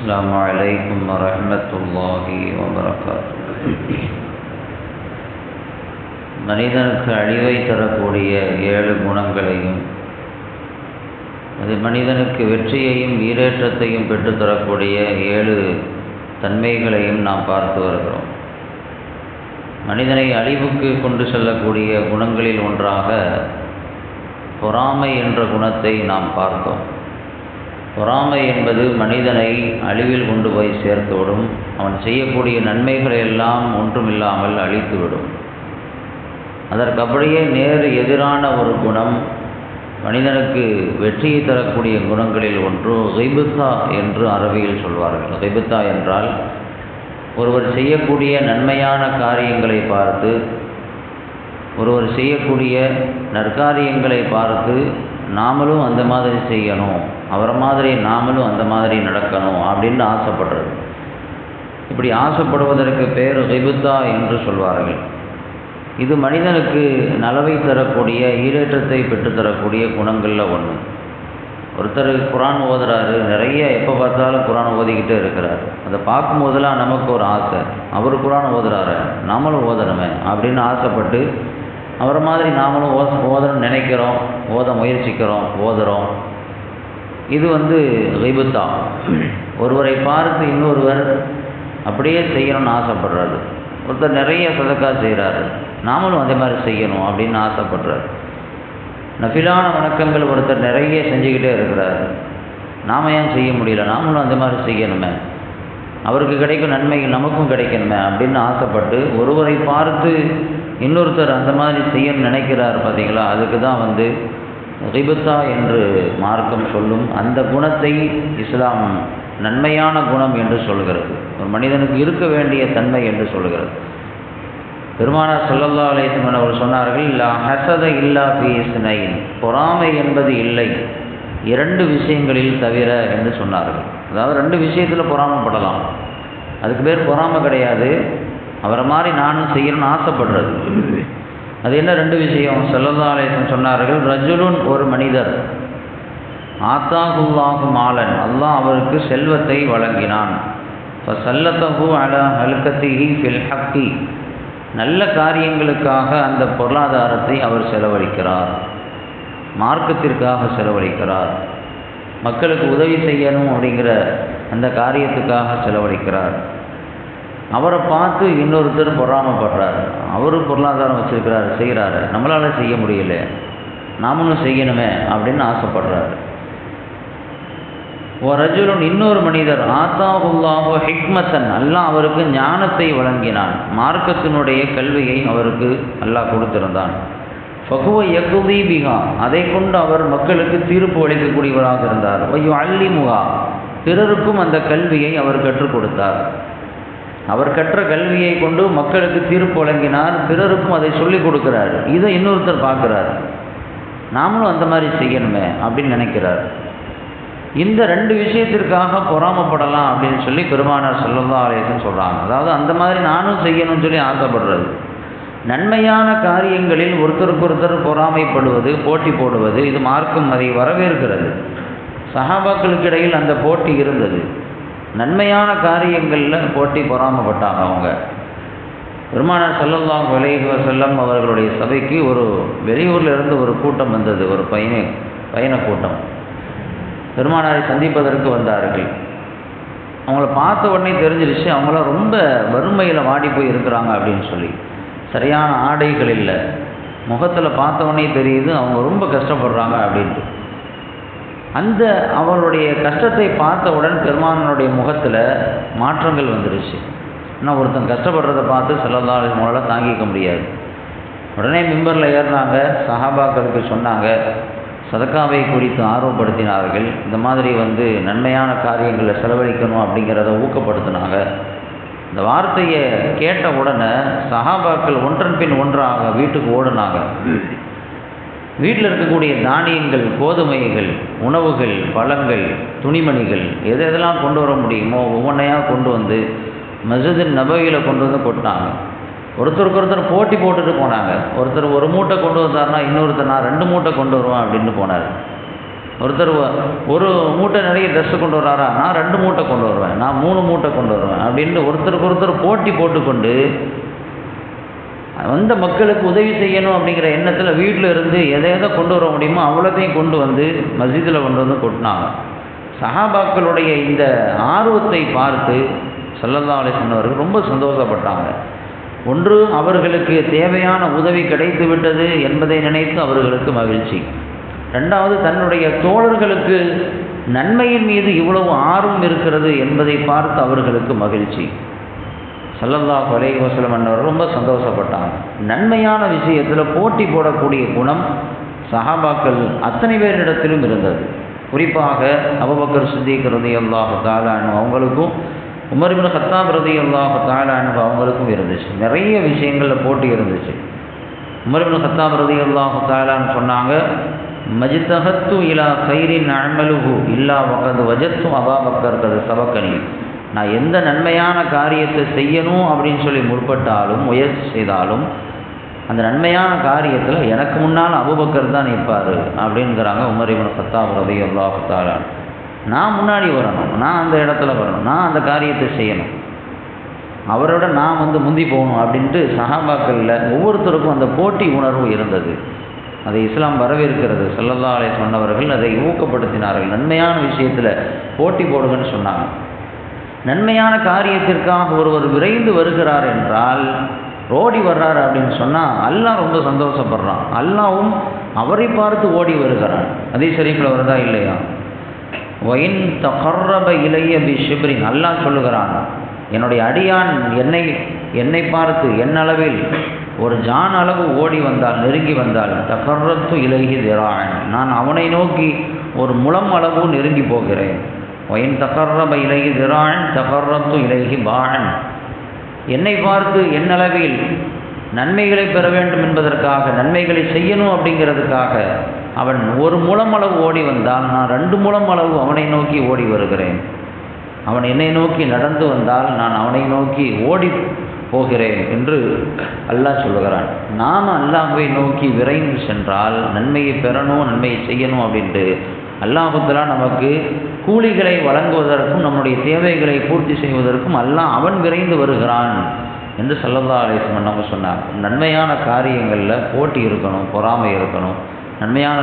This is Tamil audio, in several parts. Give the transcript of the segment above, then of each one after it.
السلام عليكم ورحمة الله وبركاته. மனிதனுக்கு அழிவை தரக்கூடிய 7 குணங்களையும் அது மனிதனுக்கு வெற்றியையும் ஈரேற்றத்தையும் பெற்றுத்தரக்கூடிய 7 தன்மைகளையும் நாம் பார்த்து வருகிறோம். மனிதனை அழிவுக்கு கொண்டு செல்லக்கூடிய குணங்களில் ஒன்றாக பொறாமை என்ற குணத்தை நாம் பார்த்தோம். பொறாமை என்பது மனிதனை அழிவில் கொண்டு போய் சேர்த்துவிடும். அவன் செய்யக்கூடிய நன்மைகளை எல்லாம் ஒன்றுமில்லாமல் அழித்துவிடும். அதற்கு அப்படியே நேர் எதிரான ஒரு குணம் மனிதனுக்கு வெற்றியை தரக்கூடிய குணங்களில் ஒன்று கைபுத்தா என்று அரபியில் சொல்வார்கள். கைபுத்தா என்றால் ஒருவர் செய்யக்கூடிய நன்மையான காரியங்களை பார்த்து, ஒருவர் செய்யக்கூடிய நற்காரியங்களை பார்த்து நாமளும் அந்த மாதிரி செய்யணும், அவரை மாதிரி நாமளும் அந்த மாதிரி நடக்கணும் அப்படின்னு ஆசைப்படுறது. இப்படி ஆசைப்படுவதற்கு பேர் கைபுத்தா என்று சொல்வார்கள். இது மனிதனுக்கு நலவை தரக்கூடிய ஈரேற்றத்தை பெற்றுத்தரக்கூடிய குணங்களில் ஒன்று. ஒருத்தர் குரான் ஓதுறாரு, நிறைய எப்போ பார்த்தாலும் குரான் ஓதிக்கிட்டே இருக்கிறார். அதை பார்க்கும்போதெல்லாம் நமக்கு ஒரு ஆசை, அவர் குரான் ஓதுறாரு நாமளும் ஓதணுமே அப்படின்னு ஆசைப்பட்டு அவரை மாதிரி நாமளும் ஓதணும்னு நினைக்கிறோம், ஓத முயற்சிக்கிறோம், ஓதுறோம். இது கைபுத்தா. ஒருவரை பார்த்து இன்னொருவர் அப்படியே செய்யணும்னு ஆசைப்படுறாரு. ஒருத்தர் நிறைய சதக்கா செய்கிறாரு, நாமளும் அதே மாதிரி செய்யணும் அப்படின்னு ஆசைப்படுறாரு. நஃபிலான வணக்கங்கள் ஒருத்தர் நிறைய செஞ்சுக்கிட்டே இருக்கிறாரு, நாம் ஏன் செய்ய முடியல, நாமளும் அந்த மாதிரி செய்யணுமே, அவருக்கு கிடைக்கும் நன்மைகள் நமக்கும் கிடைக்கணுமே அப்படின்னு ஆசைப்பட்டு ஒருவரை பார்த்து இன்னொருத்தர் அந்த மாதிரி செய்யணும்னு நினைக்கிறார். பார்த்தீங்களா, அதுக்கு தான் கைபுத்தா என்று மார்க்கம் சொல்லும். அந்த குணத்தை இஸ்லாம் நன்மையான குணம் என்று சொல்கிறது, ஒரு மனிதனுக்கு இருக்க வேண்டிய தன்மை என்று சொல்கிறது. பெருமானார் ஸல்லல்லாஹு அலைஹி வஸல்லம் அவர்கள் சொன்னார்கள், லா ஹஸத இல்லா ஃபீ இஸ்னைன், பொறாமை என்பது இல்லை 2 விஷயங்களில் தவிர என்று சொன்னார்கள். அதாவது 2 விஷயத்தில் பொறாமைப்படலாம், அதுக்கு பேர் பொறாமை கிடையாது. அவரை மாதிரி நானும் செய்யணும்னு ஆசைப்படுறது. அது என்ன 2 விஷயம்? ஸல்லல்லாஹு அலைஹி வஸல்லம் சொன்னார்கள், ரஜுலுன், ஒரு மனிதர், ஆத்தாஹுல்லாஹு மாலன், அல்லாஹ் அவருக்கு செல்வத்தை வழங்கினான், ஃபஸல்லதஹு அலா ஹல்கத்திஹி ஃபில் ஹக்கி, நல்ல காரியங்களுக்காக அந்த பொருளாதாரத்தை அவர் செலவழிக்கிறார், மார்க்கத்திற்காக செலவழிக்கிறார், மக்களுக்கு உதவி செய்யணும் அப்படிங்கிற அந்த காரியத்துக்காக செலவழிக்கிறார். அவரை பார்த்து இன்னொருத்தர் பொறாமைப்படுறார், அவரு பொருளாதாரம் வச்சிருக்கிறாரு, செய்கிறாரு, நம்மளால் செய்ய முடியல, நாமளும் செய்யணுமே அப்படின்னு ஆசைப்படுறாரு. ரஜுலுன், இன்னொரு மனிதர், ஆத்தாஹுல்லாஹு ஹிக்மத்தன், அல்லாஹ் அவருக்கு ஞானத்தை வழங்கினான், மார்க்கத்தினுடைய கல்வியை அவருக்கு அல்லாஹ் கொடுத்திருந்தான். ஃபஹுவ யக்தி பிஹா, அதை கொண்டு அவர் மக்களுக்கு தீர்ப்பு அளிக்கக்கூடியவராக இருந்தார். வயுஅல்லிமுஹா, பிறருக்கும் அந்த கல்வியை அவர் கற்றுக் கொடுத்தார். அவர் கற்ற கல்வியை கொண்டு மக்களுக்கு தீர்ப்பு வழங்கினார், பிறருக்கும் அதை சொல்லிக் கொடுக்கிறார். இதை இன்னொருத்தர் பார்க்குறார், நாமளும் அந்த மாதிரி செய்யணுமே அப்படின்னு நினைக்கிறார். இந்த 2 விஷயத்திற்காக பொறாமப்படலாம் அப்படின்னு சொல்லி பெருமானார் ஸல்லல்லாஹு அலைஹி வஸல்லம் சொல்கிறாங்க. அதாவது அந்த மாதிரி நானும் செய்யணும்னு சொல்லி ஆசைப்படுறது. நன்மையான காரியங்களில் ஒருத்தருக்கொருத்தர் பொறாமைப்படுவது, போட்டி போடுவது, இது மார்க்கம் அதை வரவேற்கிறது. சஹாபாக்களுக்கு இடையில் அந்த போட்டி இருந்தது. நன்மையான காரியங்களில் போட்டி பொறாமப்பட்டாங்க அவங்க. பெருமானார் ஸல்லல்லாஹு அலைஹி வஸல்லம் அவர்களுடைய சபைக்கு ஒரு வெளியூரில் இருந்து ஒரு கூட்டம் வந்தது, ஒரு பயண கூட்டம். பெருமானாரை சந்திப்பதற்கு வந்தார்கள். அவங்கள பார்த்த உடனே தெரிஞ்சிருச்சு அவங்களாம் ரொம்ப வறுமையில் வாடி போய் இருக்கிறாங்க அப்படின்னு சொல்லி. சரியான ஆடைகள் இல்லை, முகத்தில் பார்த்த உடனே தெரியுது அவங்க ரொம்ப கஷ்டப்படுறாங்க அப்படின்ட்டு. அந்த அவருடைய கஷ்டத்தை பார்த்தவுடன் பெருமானாருடைய முகத்தில் மாற்றங்கள் வந்துருச்சு. ஆனால் ஒருத்தன் கஷ்டப்படுறதை பார்த்து ஸல்லல்லாஹு அலைஹி வஸல்லம் தாங்கிக்க முடியாது. உடனே மிம்பரில் ஏறினாங்க, சஹாபாக்களுக்கு சொன்னாங்க, சதக்காவை குறித்து ஆர்வப்படுத்தினார்கள். இந்த மாதிரி நன்மையான காரியங்களில் செலவழிக்கணும் அப்படிங்கிறத ஊக்கப்படுத்தினாங்க. இந்த வார்த்தையை கேட்ட உடனே சஹாபாக்கள் ஒன்றன் பின் ஒன்றாக வீட்டுக்கு ஓடினாங்க. வீட்டில் இருக்கக்கூடிய தானியங்கள், கோதுமைகள், உணவுகள், பழங்கள், துணிமணிகள், எதெல்லாம் கொண்டு வர முடியுமோ ஒவ்வொன்றையாக கொண்டு வந்து மஸ்ஜித் நபவியில் கொண்டு வந்து கொட்டினாங்க. ஒருத்தருக்கு ஒருத்தர் போட்டி போட்டுட்டு போனாங்க. ஒருத்தர் 1 மூட்டை கொண்டு வந்தார்னா இன்னொருத்தர் நான் 2 மூட்டை கொண்டு வருவேன் அப்படின்னு போனார். ஒருத்தர் ஒரு மூட்டை நிறைய ட்ரெஸ்ஸு கொண்டு வர்றாரா, நான் 2 மூட்டை கொண்டு வருவேன், நான் 3 மூட்டை கொண்டு வருவேன் அப்படின்ட்டு ஒருத்தருக்கு ஒருத்தர் போட்டி போட்டுக்கொண்டு வந்த மக்களுக்கு உதவி செய்யணும் அப்படிங்கிற எண்ணத்தில் வீட்டில் இருந்து எதை கொண்டு வர முடியுமோ அவ்வளோத்தையும் கொண்டு வந்து மஸ்ஜிதில் கொண்டு வந்து கொட்டினாங்க. சஹாபாக்களுடைய இந்த ஆர்வத்தை பார்த்து ஸல்லல்லாஹு அலைஹி வஸல்லம் அவர்கள் ரொம்ப சந்தோஷப்பட்டாங்க. ஒன்று, அவர்களுக்கு தேவையான உதவி கிடைத்து விட்டது என்பதை நினைத்து அவர்களுக்கு மகிழ்ச்சி. ரெண்டாவது, தன்னுடைய தோழர்களுக்கு நன்மையின் மீது இவ்வளவு ஆர்வம் இருக்கிறது என்பதை பார்த்து அவர்களுக்கு மகிழ்ச்சி. ஸல்லல்லாஹு அலைஹி வஸல்லம் அன்னவர் ரொம்ப சந்தோஷப்பட்டாங்க. நன்மையான விஷயத்தில் போட்டி போடக்கூடிய குணம் சஹாபாக்கள் அத்தனை பேரிடத்திலும் இருந்தது. குறிப்பாக அபூபக்கர் சித்திக் ரலியல்லாஹு தஆலா அன்ஹு அவங்களுக்கும் உமர் இப்னு கத்தாப் ரலியல்லாஹு தஆலா அன்ஹு அவங்களுக்கும் இருந்துச்சு. நிறைய விஷயங்களில் போட்டி இருந்துச்சு. உமர் இப்னு கத்தாப் ரலியல்லாஹு தஆலா அன்ஹு சொன்னாங்க, மஜ்தஹத்து இலா கைரின் அமலுஹு இல்லா வகத் வஜத்து அபூபக்கர் கது சபக்கனி. நான் எந்த நன்மையான காரியத்தை செய்யணும் அப்படின்னு சொல்லி முற்பட்டாலும் முயற்சி செய்தாலும் அந்த நன்மையான காரியத்தில் எனக்கு முன்னால் அபூபக்கர் தான் நிற்பார் அப்படிங்கிறாங்க உமர் இப்னு கத்தாப் ரலியல்லாஹு தஆலா. நான் முன்னாடி வரணும், நான் அந்த இடத்துல வரணும், நான் அந்த காரியத்தை செய்யணும், அவரோட நான் முந்தி போகணும் அப்படின்ட்டு சஹாபாக்களில் ஒவ்வொருத்தருக்கும் அந்த போட்டி உணர்வு இருந்தது. அதை இஸ்லாம் வரவேற்கிறது. ஸல்லல்லாஹு அலைஹி வஸல்லம் அவர்கள் அதை ஊக்கப்படுத்தினார்கள். நன்மையான விஷயத்தில் போட்டி போடுங்கன்னு சொன்னாங்க. நன்மையான காரியத்திற்காக ஒருவர் விரைந்து வருகிறார் என்றால், ஓடி வர்றார் அப்படின்னு சொன்னால் அல்லாஹ் ரொம்ப சந்தோஷப்படுறான். அல்லாஹ்வும் அவரை பார்த்து ஓடி வருகிறான். அதே ஷரீஃபில் வருதா இல்லையா? வயின் தகர்ரப இலைய பி ஷிப்ரின், அல்லாஹ் சொல்லுகிறான், என்னுடைய அடியான் என்னை பார்த்து என்னளவில் ஒரு ஜான் அளவு ஓடி வந்தால், நெருங்கி வந்தால், தகர்ரத்து இலைஹி திரான், நான் அவனை நோக்கி ஒரு முழம் அளவு நெருங்கி போகிறேன். வயின் தகர்ரப இலைஹி திரான் தகர்ரத்து இலைஹி பான், என்னை பார்த்து என்னளவில் நன்மைகளை பெற வேண்டும் என்பதற்காக, நன்மைகளை செய்யணும் அப்படிங்கிறதுக்காக அவன் ஒரு முழம் அளவு ஓடி வந்தால் நான் 2 முழம் அளவு அவனை நோக்கி ஓடி வருகிறேன். அவன் என்னை நோக்கி நடந்து வந்தால் நான் அவனை நோக்கி ஓடி போகிறேன் என்று அல்லாஹ் சொல்லுகிறான். நாம் அல்லாஹ்வை நோக்கி விரைந்து சென்றால் நன்மையை பெறணும், நன்மையை செய்யணும் அப்படின்ட்டு அல்லாஹ் தஆலா நமக்கு கூலிகளை வழங்குவதற்கும் நம்முடைய தேவைகளை பூர்த்தி செய்வதற்கும் அல்லாஹ் அவன் விரைந்து வருகிறான் என்று ஸல்லல்லாஹு அலைஹி வஸல்லம் நம்ம சொன்னார். நன்மையான காரியங்களில் போட்டி இருக்கணும், பொறாமை இருக்கணும். நன்மையான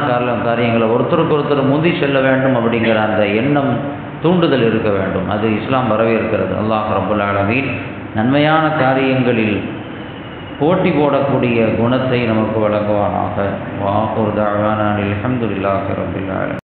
காரியங்களை ஒருத்தருக்கு ஒருத்தர் முந்தி செல்ல வேண்டும் அப்படிங்கிற அந்த எண்ணம், தூண்டுதல் இருக்க வேண்டும். அது இஸ்லாம் வரவேற்கிறது. அல்லாஹ் ரப்பல் ஆலமீன் நன்மையான காரியங்களில் போட்டி போடக்கூடிய குணத்தை நமக்கு வழங்குவானாக. வஆகிரு தஅவானா அல்ஹம்துலில்லாஹி ரப்பில் ஆலமீன்.